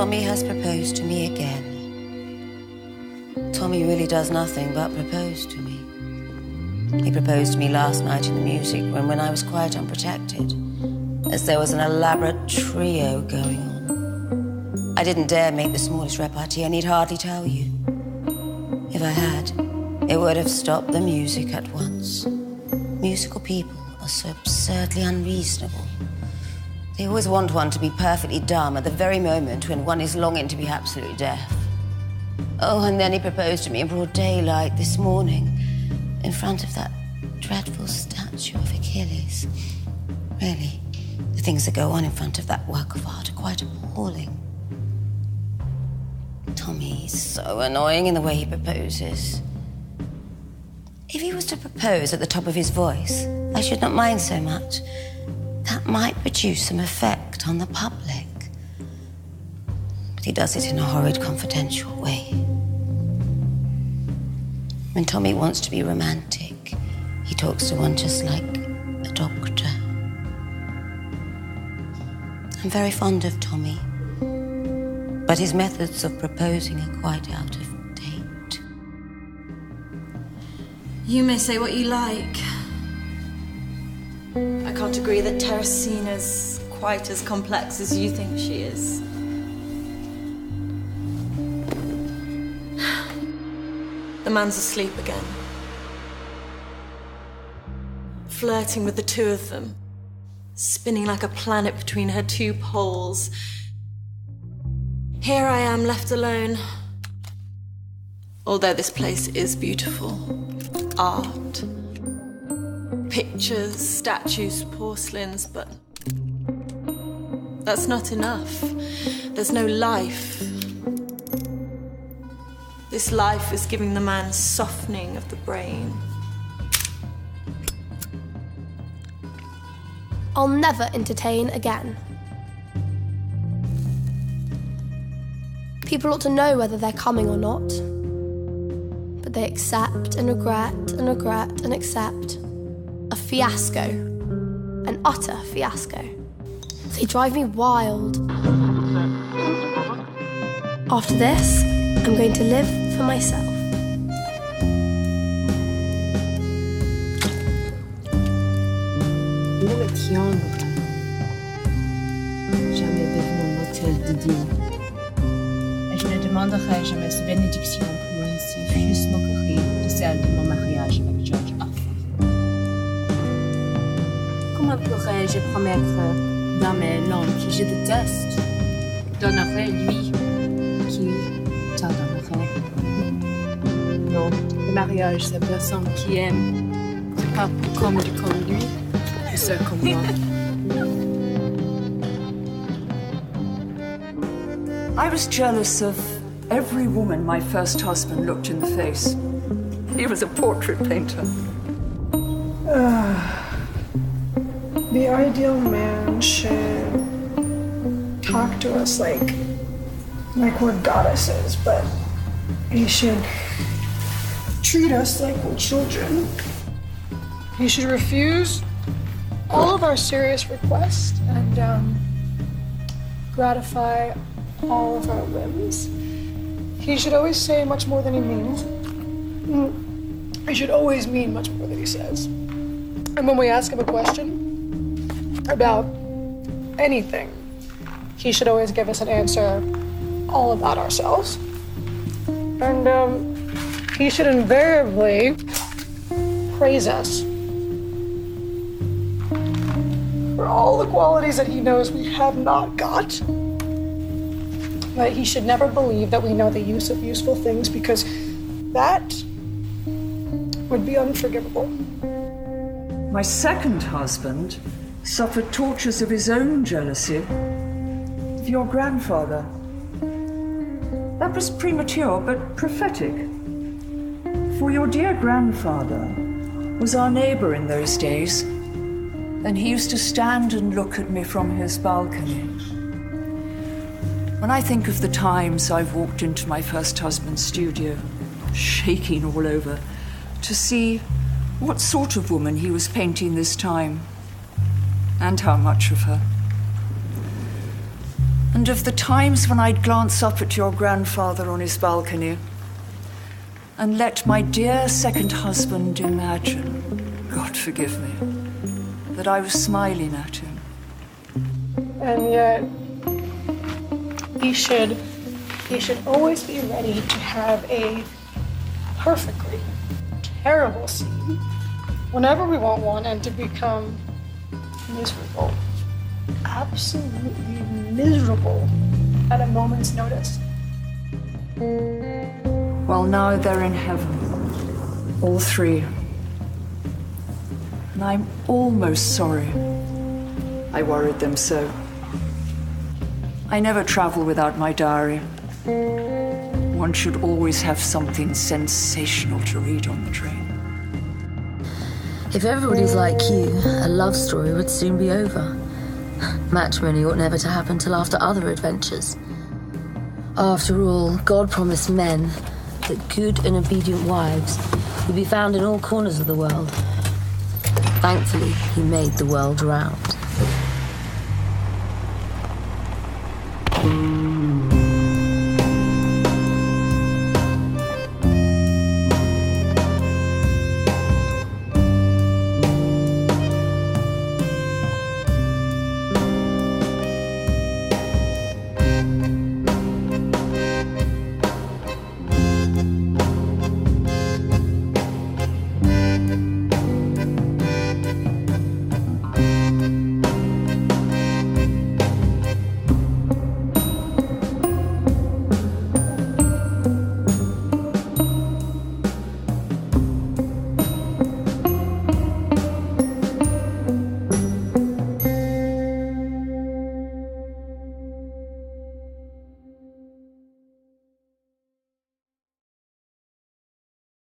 Tommy has proposed to me again. Tommy really does nothing but propose to me. He proposed to me last night in the music room when I was quite unprotected, as there was an elaborate trio going on. I didn't dare make the smallest repartee, I need hardly tell you. If I had, it would have stopped the music at once. Musical people are so absurdly unreasonable. They always want one to be perfectly dumb at the very moment when one is longing to be absolutely deaf. Oh, and then he proposed to me in broad daylight this morning in front of that dreadful statue of Achilles. Really, the things that go on in front of that work of art are quite appalling. Tommy's so annoying in the way he proposes. If he was to propose at the top of his voice, I should not mind so much. That might produce some effect on the public. But he does it in a horrid, confidential way. When Tommy wants to be romantic, he talks to one just like a doctor. I'm very fond of Tommy, but his methods of proposing are quite out of date. You may say what you like. I can't agree that Teresina's quite as complex as you think she is. The man's asleep again. Flirting with the two of them. Spinning like a planet between her two poles. Here I am left alone. Although this place is beautiful. Art. Pictures, statues, porcelains, but that's not enough. There's no life. This life is giving the man softening of the brain. I'll never entertain again. People ought to know whether they're coming or not. But they accept and regret and regret and accept. A fiasco. An utter fiasco. They drive me wild. After this, I'm going to live for myself. Le triangle. Jamais devenant l'hôtel de Dieu. Et je ne demanderai jamais cette bénédiction pour une si fût moquerie de celle de mon mariage avec George Arthur. Comment pourrais-je promettre d'aimer l'homme qui je déteste, donnerai lui qui t'adonnerait? Non, le mariage, c'est la personne qui aime. C'est pas comme lui, c'est comme moi. I was jealous of every woman my first husband looked in the face. He was a portrait painter. The ideal man should talk to us like we're goddesses, but he should treat us like we're children. He should refuse all of our serious requests and gratify all of our whims. He should always say much more than he means. He should always mean much more than he says. And when we ask him a question about anything, he should always give us an answer all about ourselves. And he should invariably praise us for all the qualities that he knows we have not got. But he should never believe that we know the use of useful things, because that would be unforgivable. My second husband suffered tortures of his own jealousy of your grandfather. That was premature but prophetic. For your dear grandfather was our neighbor in those days, and he used to stand and look at me from his balcony. When I think of the times I've walked into my first husband's studio, shaking all over, to see what sort of woman he was painting this time, and how much of her. And of the times when I'd glance up at your grandfather on his balcony and let my dear second husband imagine, God forgive me, that I was smiling at him. And yet, he should always be ready to have a perfectly terrible scene whenever we want one and to become miserable. Absolutely miserable at a moment's notice. Well, now they're in heaven, all three. And I'm almost sorry I worried them so. I never travel without my diary. One should always have something sensational to read on the train. If everybody's like you, a love story would soon be over. Matrimony ought never to happen till after other adventures. After all, God promised men that good and obedient wives would be found in all corners of the world. Thankfully, he made the world round.